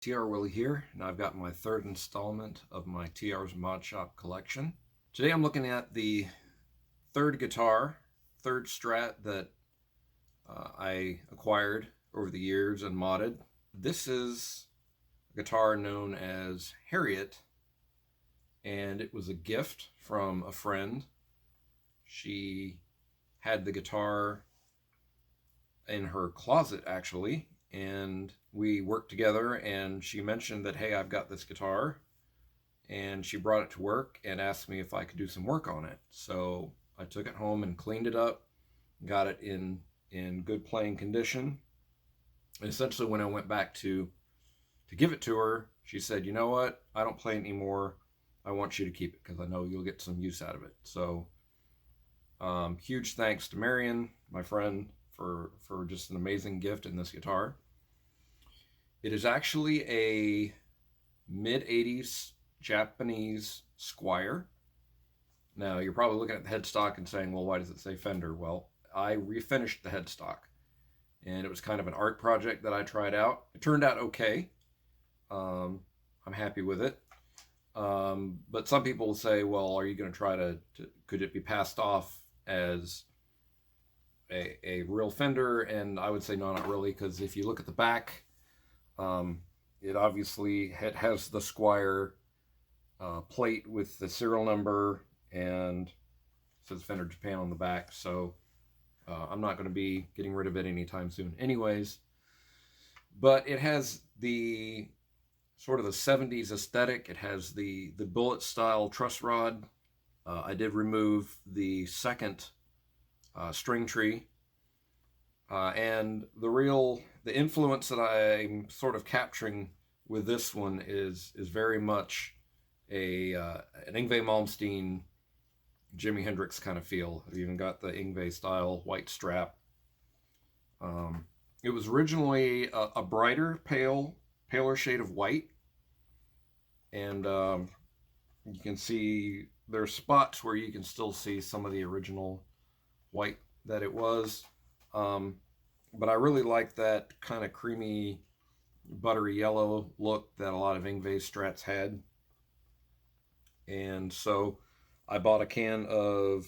TR Willie here, and I've got my third installment of my TR's Mod Shop collection. Today I'm looking at the third Strat that I acquired over the years and modded. This is a guitar known as Harriett, and it was a gift from a friend. She had the guitar in her closet, actually, and we worked together, and she mentioned that, hey, I've got this guitar, and she brought it to work and asked me if I could do some work on it. So I took it home and cleaned it up, got it in good playing condition. And essentially when I went back to give it to her, she said, you know what, I don't play it anymore. I want you to keep it because I know you'll get some use out of it. So huge thanks to Marion, my friend, for just an amazing gift in this guitar. It is actually a mid-80s Japanese Squier. Now, you're probably looking at the headstock and saying, well, why does it say Fender? Well, I refinished the headstock, and it was kind of an art project that I tried out. It turned out okay. I'm happy with it. But some people will say, well, are you going to try to could it be passed off as a real Fender? And I would say no, not really, because if you look at the back, it obviously has the Squier plate with the serial number, and it says Fender Japan on the back. So I'm not going to be getting rid of it anytime soon anyways. But it has the sort of the 70s aesthetic. It has the bullet style truss rod. I did remove the second string tree. And the influence that I'm sort of capturing with this one is very much an Yngwie Malmsteen, Jimi Hendrix kind of feel. I've even got the Yngwie style white strap. It was originally a brighter, paler shade of white, and you can see there's spots where you can still see some of the original white that it was. But I really like that kind of creamy, buttery yellow look that a lot of Yngwie Strats had. And so I bought a can of,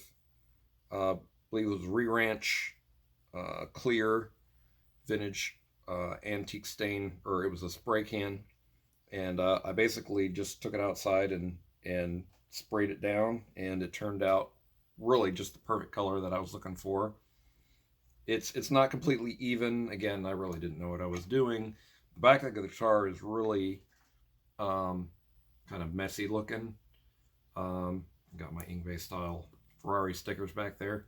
I believe it was Re-Ranch clear vintage antique stain, or it was a spray can. And I basically just took it outside and sprayed it down, and it turned out really just the perfect color that I was looking for. It's not completely even. Again, I really didn't know what I was doing. The back of the guitar is really kind of messy looking. Got my Yngwie style Ferrari stickers back there.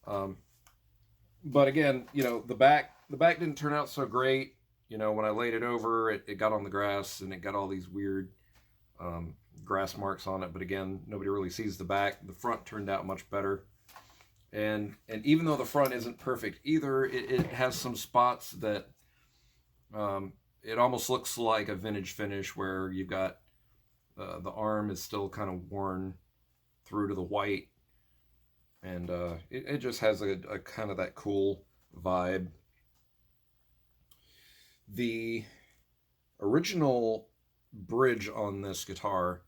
But again, the back didn't turn out so great. When I laid it over, it got on the grass, and it got all these weird grass marks on it. But again, nobody really sees the back. The front turned out much better. And even though the front isn't perfect either, it has some spots that it almost looks like a vintage finish, where you've got the arm is still kind of worn through to the white, and it just has a kind of that cool vibe. The original bridge on this guitar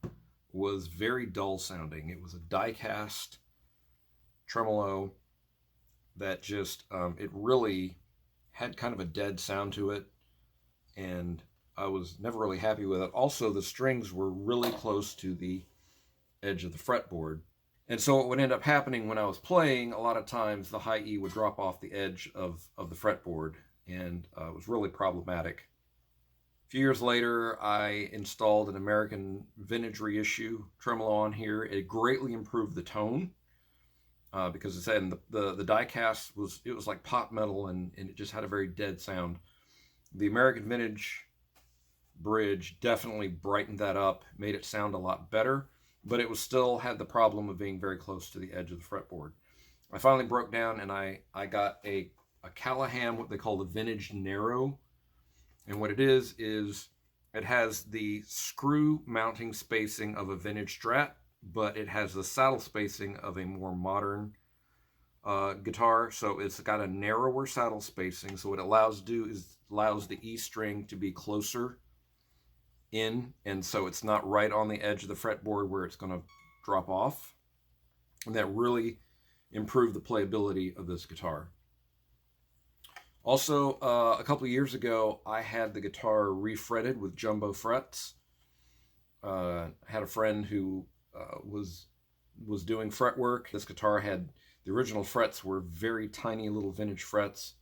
was very dull sounding. It was a die-cast tremolo that just it really had kind of a dead sound to it, and I was never really happy with it. Also, the strings were really close to the edge of the fretboard, and so what would end up happening when I was playing, a lot of times the high E would drop off the edge of the fretboard, and it was really problematic. A few years later, I installed an American Vintage reissue tremolo on here. It greatly improved the tone. Because it said the die cast was like pop metal, and it just had a very dead sound. The American Vintage bridge definitely brightened that up, made it sound a lot better, but it was still had the problem of being very close to the edge of the fretboard. I finally broke down, and I got a Callaham, what they call the Vintage Narrow, and what it is it has the screw mounting spacing of a vintage Strat, but it has the saddle spacing of a more modern guitar. So it's got a narrower saddle spacing. So what it allows to do is allows the E string to be closer in, and so it's not right on the edge of the fretboard where it's going to drop off. And that really improved the playability of this guitar. Also, a couple of years ago, I had the guitar refretted with jumbo frets. I had a friend who was doing fret work. This guitar had, the original frets were very tiny little vintage frets.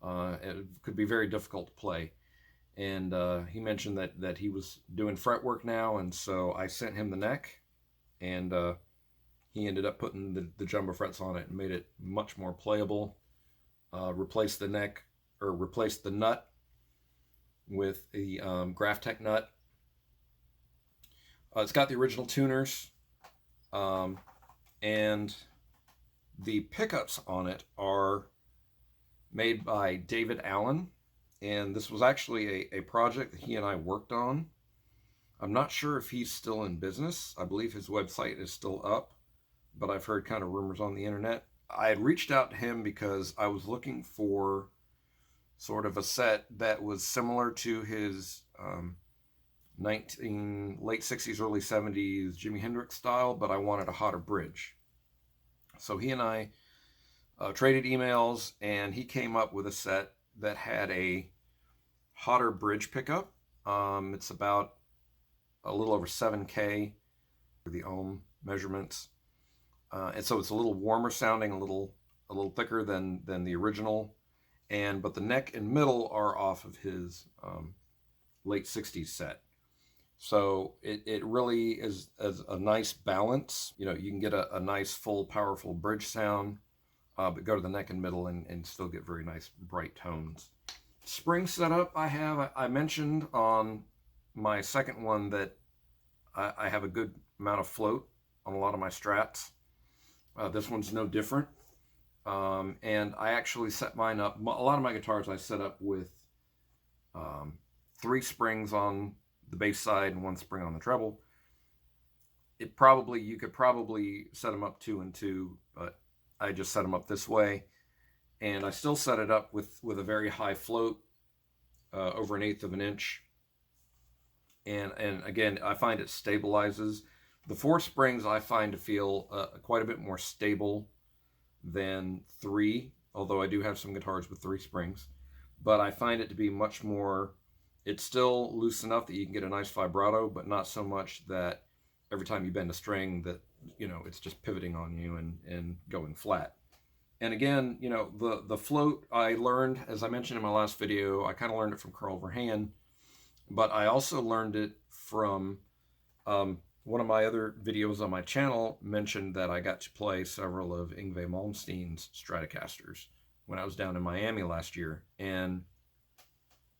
It could be very difficult to play. And he mentioned that he was doing fret work now, and so I sent him the neck, and he ended up putting the jumbo frets on it and made it much more playable. Replaced the neck, or replaced the nut with the Graphtec nut. It's got the original tuners, and the pickups on it are made by David Allen, and this was actually a project that he and I worked on. I'm not sure if he's still in business. I believe his website is still up, but I've heard kind of rumors on the internet. I had reached out to him because I was looking for sort of a set that was similar to his late 60s, early 70s Jimi Hendrix style, but I wanted a hotter bridge. So he and I traded emails, and he came up with a set that had a hotter bridge pickup. It's about a little over 7K for the ohm measurements. And so it's a little warmer sounding, a little thicker than the original. But the neck and middle are off of his late 60s set. So it really is a nice balance. You know, you can get a nice, full, powerful bridge sound, but go to the neck and middle and still get very nice, bright tones. Spring setup I mentioned on my second one that I have a good amount of float on a lot of my strats. This one's no different. And I actually set mine up, a lot of my guitars I set up with 3 springs on the bass side and 1 spring on the treble. You could probably set them up 2 and 2, but I just set them up this way. And I still set it up with a very high float, over 1/8 of an inch. And again, I find it stabilizes. The 4 springs I find to feel quite a bit more stable than 3, although I do have some guitars with 3 springs. But I find it to be much more, it's still loose enough that you can get a nice vibrato, but not so much that every time you bend a string that, you know, it's just pivoting on you and going flat. And again, you know, the float I learned, as I mentioned in my last video, I kind of learned it from Carl Verheyen, but I also learned it from one of my other videos on my channel mentioned that I got to play several of Yngwie Malmsteen's Stratocasters when I was down in Miami last year, and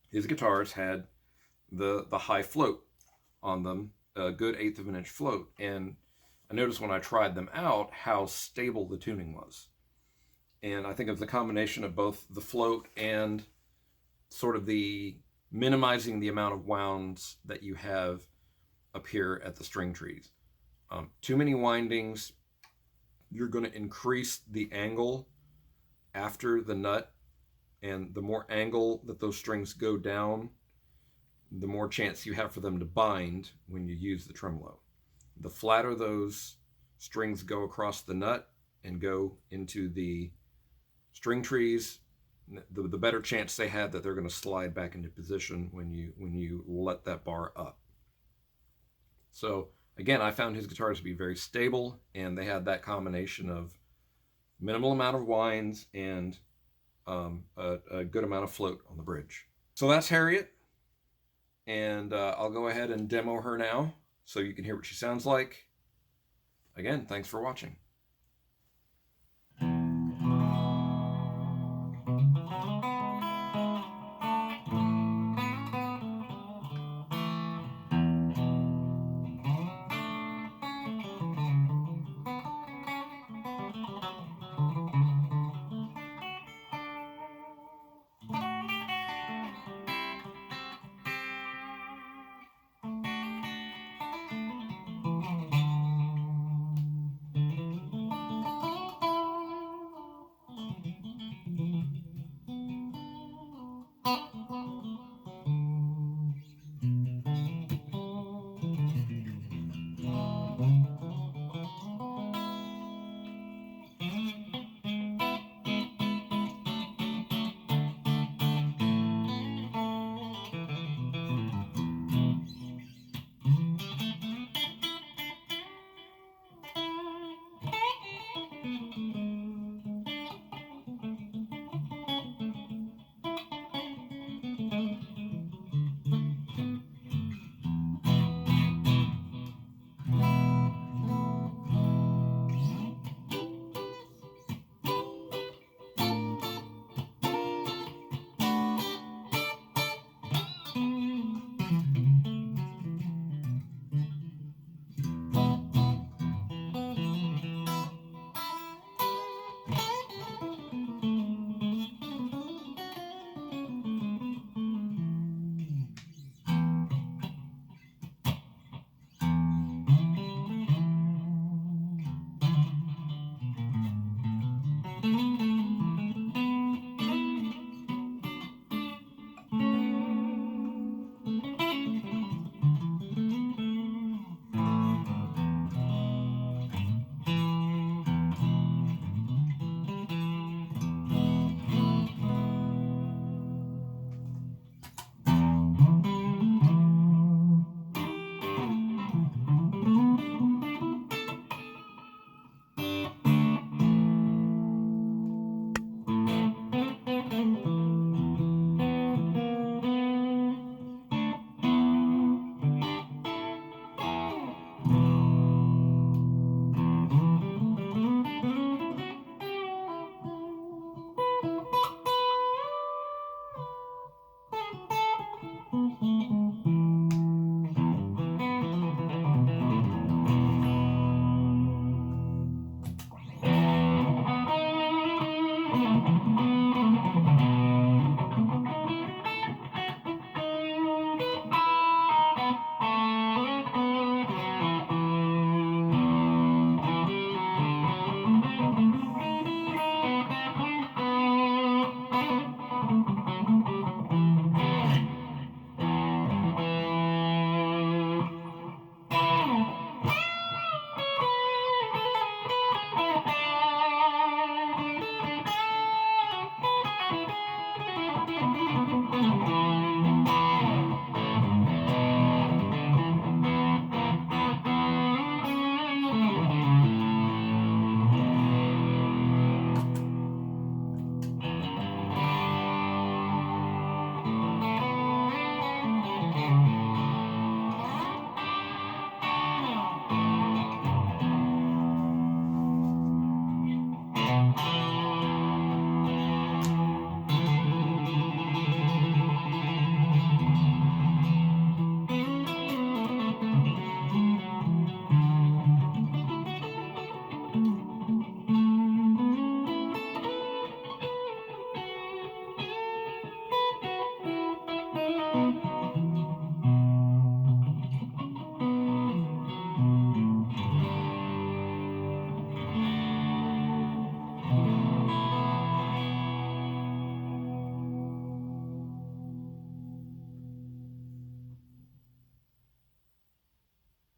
his guitars had the high float on them, a good 1/8 of an inch float, and I noticed when I tried them out how stable the tuning was. And I think it was a combination of both the float and sort of the minimizing the amount of wounds that you have up here at the string trees. Too many windings, you're going to increase the angle after the nut, and the more angle that those strings go down, the more chance you have for them to bind when you use the tremolo. The flatter those strings go across the nut and go into the string trees, the better chance they have that they're going to slide back into position when you let that bar up. So again, I found his guitars to be very stable, and they had that combination of minimal amount of winds and a good amount of float on the bridge. So that's Harriett, and I'll go ahead and demo her now so you can hear what she sounds like. Again, thanks for watching.